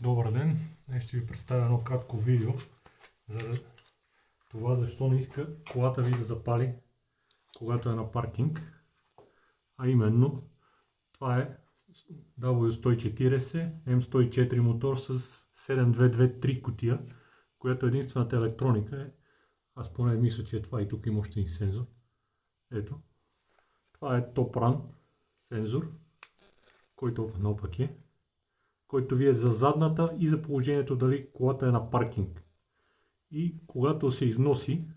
Добър ден! Днес ще ви представя едно кратко видео за това защо не иска колата ви да запали, когато е на паркинг. А именно, това е W140 M104 мотор с 7223 кутия, която единствената електроника е. Аз поне мисля, че е това и тук има още един сензор. Ето. Това е Top Run сензор, който наопак е, който ви е за задната и за положението дали колата е на паркинг. И когато се износи,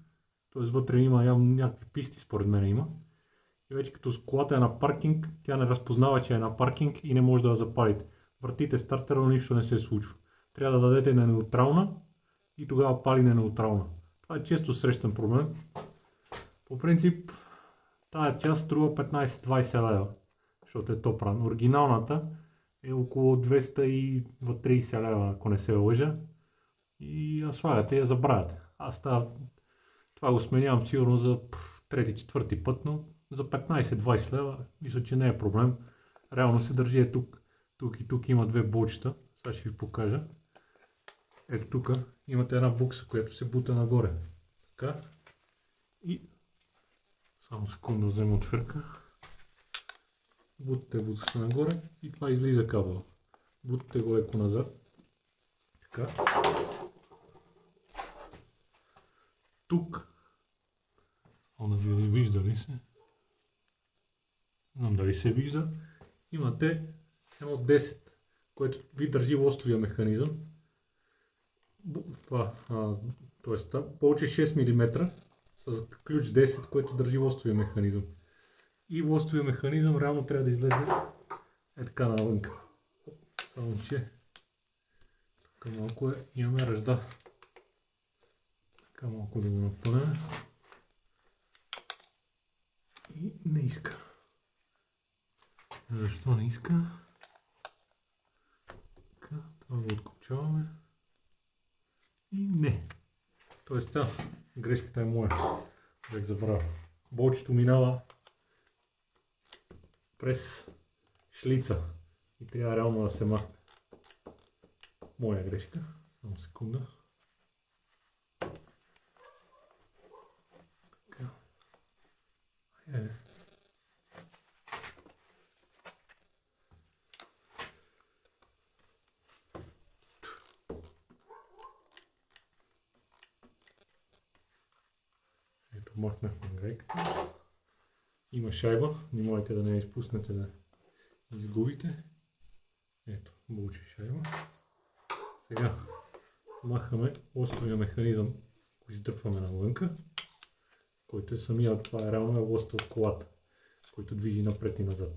т.е. вътре има някакви писти, според мен има, и вече като колата е на паркинг, тя не разпознава, че е на паркинг и не може да я запалите. Въртите стартера, но нищо не се случва. Трябва да дадете на неутрална и тогава пали на неутрална. Това е често срещан проблем. По принцип, тая част струва 15-20 лева, защото е Top Run. Оригиналната е около 230 лева, ако не се лъжа. И я слагате и я забравяте. Аз това го сменявам сигурно за трети-четвърти път, но за 15-20 лева мисля, че не е проблем. Реално се държи е тук. Тук и тук има две болчета. Сега ще ви покажа. Ето тук имате една букса, която се бута нагоре. Така. И само секунда взема отвърка. Бутате букса нагоре и това излиза кабела. Бутате го леко назад. Така. Тук, да ви вижда ли се? Не знам дали се вижда. Имате едно 10, което ви държи лостовия механизъм. Т.е. повече 6 мм с ключ 10, което държи лостовия механизъм. И лостовия механизъм реално трябва да излезе е така навънка. Само че тук малко имаме ръжда. Така малко да го напънем. И не иска. Защо не иска? Така, това го откопчаваме. И не. Тоест, грешката е моя. Бях забравя. Болчето минава през шлица и трябва реално да се махне. Моя грешка. Само секунда. Така. Ето, махнахме грейката. Има шайба, внимавайте да не я изпуснете, да изгубите. Ето, получи шайба. Сега махаме лостовия механизъм, го издърпваме навънка, който е самия, това е реално лоста от колата, който движи напред и назад.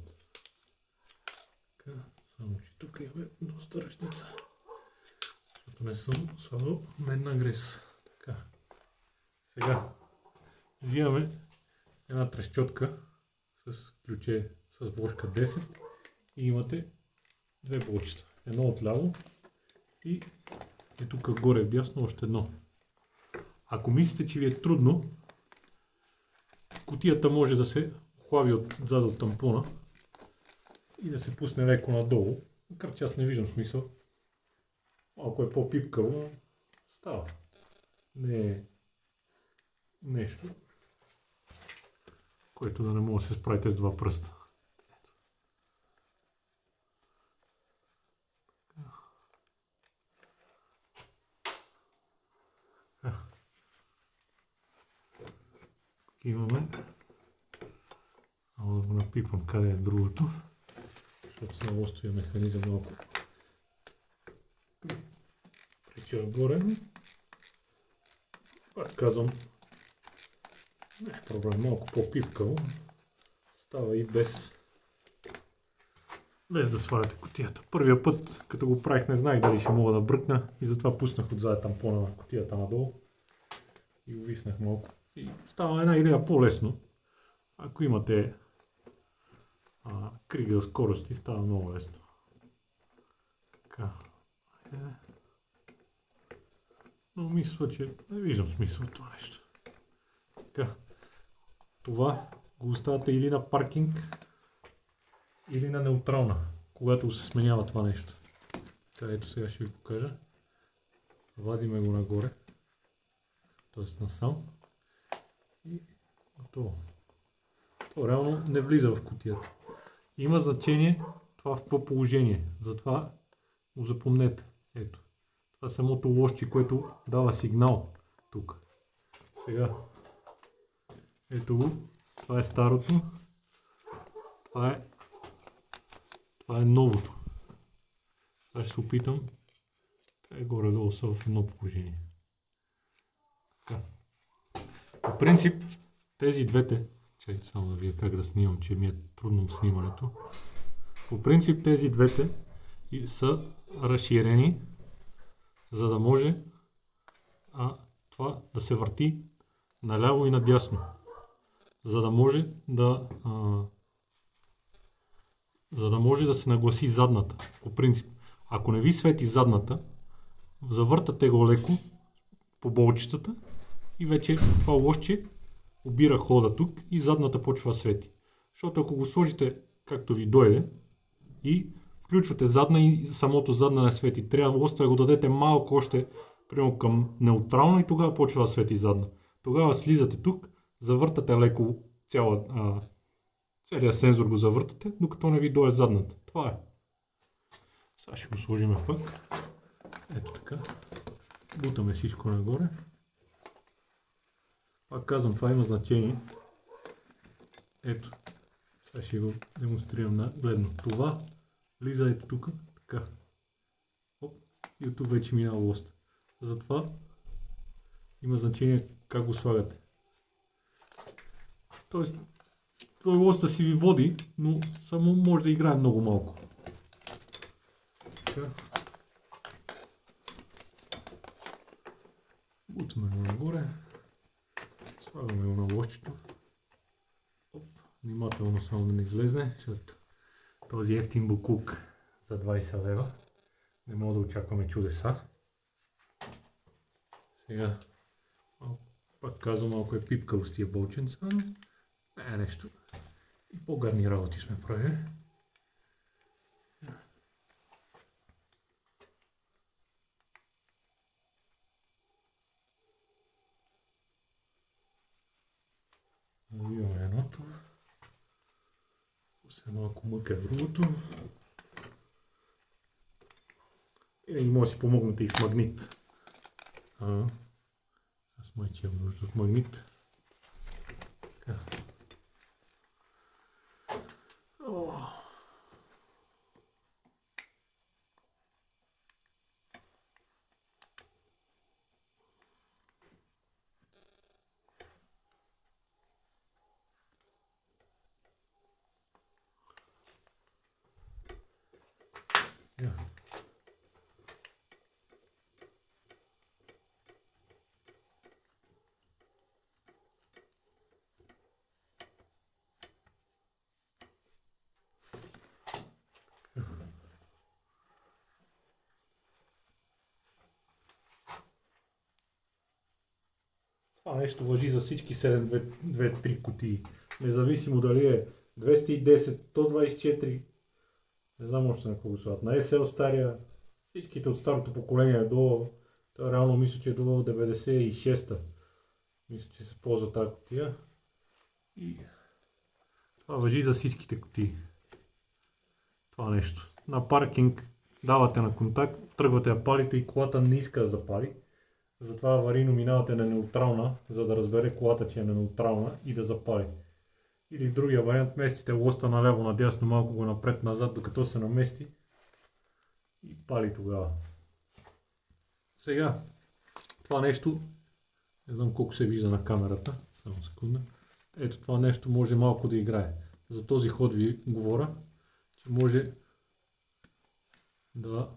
Така, само че тук имаме доста ръждица, защото не съм слагал медна грес. Така, сега взимаме една трещотка с ключе с вложка 10 и имате две блочета. Едно отляво и тук горе вдясно още едно. Ако мислите, че ви е трудно, кутията може да се хлави отзад от тампона и да се пусне леко надолу. Макар че аз не виждам смисъл. Малко е по-пипкаво, става. Не е нещо, което да не може да се справите с два пръста. Имаме, само да го напипам къде е другото, защото се лостовия механизъм малко прича горе. Пак казвам, не е проблем, малко по-пипкаво, става и без да сваляте кутията. Първия път, като го правих, не знаех дали ще мога да бръкна и затова пуснах отзад тампона на кутията надолу и увиснах малко. И става една идея по-лесно. Ако имате криг за скорости, става много лесно. Така. Но мисля, че не виждам смисъл от това нещо. Така. Това го оставате или на паркинг, или на неутрална, когато се сменява това нещо. Така, ето сега ще ви покажа. Вадиме го нагоре, т.е. насам и готово. То реално не влиза в кутията. Има значение това в какво положение, затова го запомнете. Ето, това е самото лошче, което дава сигнал тук. Сега, ето го, това е старото, това е новото. Сега ще се опитам. Те горе-долу са в едно положение. Така. По принцип, тези двете, чакайте само да видя как да снимам, че ми е трудно снимането. По принцип тези двете са разширени, за да може това да се върти наляво и надясно. За да може да се нагласи задната. По принцип, ако не ви свети задната, завъртате го леко по болчетата и вече това лошче обира хода тук и задната почва да свети. Защото ако го сложите както ви дойде и включвате задна и самото задна не свети, трябва да го дадете малко още примерно към неутрална и тогава почва да свети задна. Тогава слизате тук, завъртате леко целият сензор го завъртате, докато не ви дойде задната. Това е. Сега ще го сложим пък. Ето така. Бутаме всичко нагоре. Пак казвам, това има значение. Ето. Сега ще го демонстрирам нагледно. Това влиза ето тук. Така. Оп. И от тук вече минава лоста. Затова има значение как го слагате. Тоест, той лоста си ви води, но само може да играе много малко. Така. Бутаме го нагоре. Слагаме го на лошчето. Внимателно само да не излезне, защото този ефтин буклук за 20 лева. Не мога да очакваме чудеса. Сега, пак казвам, малко е пипкало с тия болченца. Не е нещо. И по-гадни работи сме правили. Навиваме едното. Все малко мъка е другото. И може да си помогнете и с магнит. Аз майче имам нужда от магнит. Така. Това нещо важи за всички 723 кутии. Независимо дали е 210, 124, не знам още на какво го слагат. На SL стария, всичките от старото поколение до, реално мисля, че е до 96-та. Мисля, че се ползва тази кутия. И това важи за всичките кутии. Това нещо. На паркинг давате на контакт, тръгвате да палите и колата не иска да запали. Затова аварийно минавате на неутрална, за да разбере колата, че е на неутрална и да запали. Или в другия вариант, местите лоста наляво, надясно, малко го напред-назад, докато се намести и пали тогава. Сега, това нещо, не знам колко се вижда на камерата, само секунда. Ето това нещо може малко да играе. За този ход ви говоря, че може да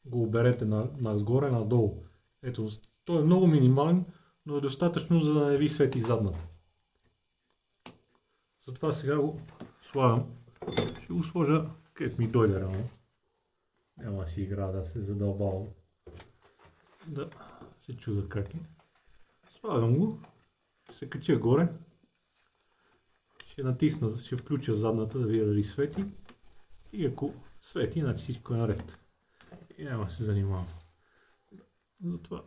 го оберете нагоре, надолу. Ето, той е много минимален, но е достатъчно, за да не ви свети задната. Затова сега го слагам. Ще го сложа където ми дойде рано. Няма да си игра да се задълбавам. Да се чуда как е. Слагам го. Се кача горе. Ще натисна, ще включа задната да видя дали свети. И ако свети, значи всичко е наред. и няма да се занимавам. Затова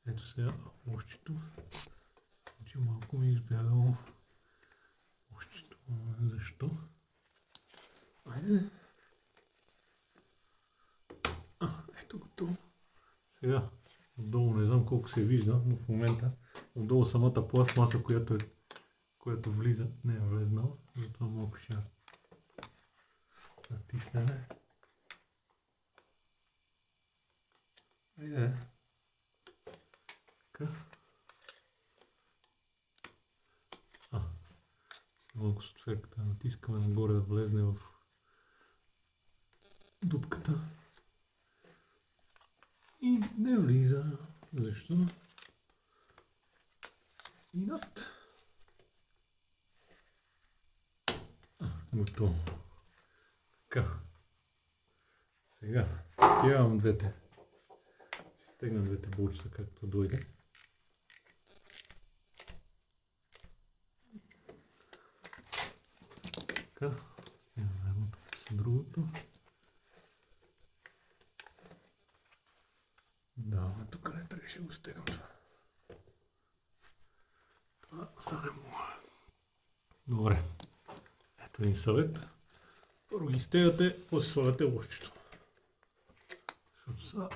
ето сега ощито. Че малко ми е избягало ощито. Защо? Айде. Ето готово. Сега отдолу не знам колко се вижда, но в момента отдолу самата пластмаса, която влиза, не е влезнала, затова малко ще натиснем. Айде. Така. Малко с отверката натискаме нагоре да влезне в дупката. И не влиза. Защо? И над. Готово. Така. Сега стягам двете. Ще стегна двете булчета както дойде. Така. Стягаме едното с другото. Да, тук не трябваше да го стегам това. Това са не мога. Добре. Ето един съвет. Първо ги стегате, после слагате лъжчето. Защото са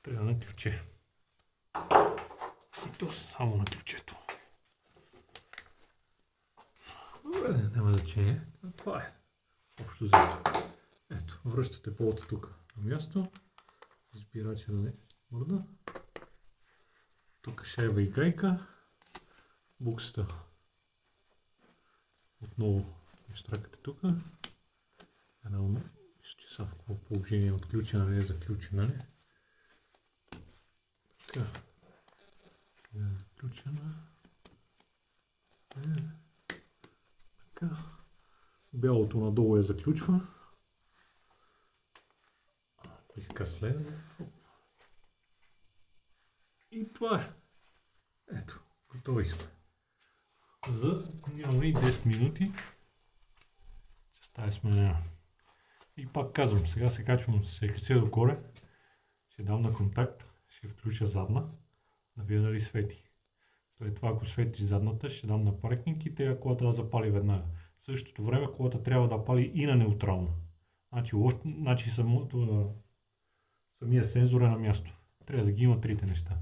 трябва на ключе. И то само на ключето. Добре, няма значение. Това е. Общо взето. Ето, връщате полата тук на място. Избирача да не мърда. Тук шайба и гайка. Буксата. Отново штракате тук. Реално, ще са в какво положение е отключена, не е заключена. Не? Така. Сега е заключена. Така. Бялото надолу я заключва. Иска следва. И това е. Ето, готови сме. За няма и 10 минути ще става сменена. И пак казвам, сега се качвам с ексия догоре, ще дам на контакт, ще включа задна, да видя дали свети. След това, ако свети задната, ще дам на паркинг и тега колата да запали веднага. В същото време колата трябва да пали и на неутрална. Значи самия сензор е на място. Трябва да ги има трите неща.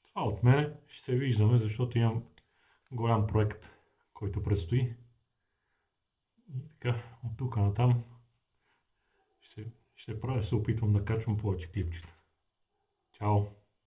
Това от мене, ще се виждаме, защото имам голям проект, който предстои. И така, от тук натам ще се опитвам да качвам повече клипчета. Чао!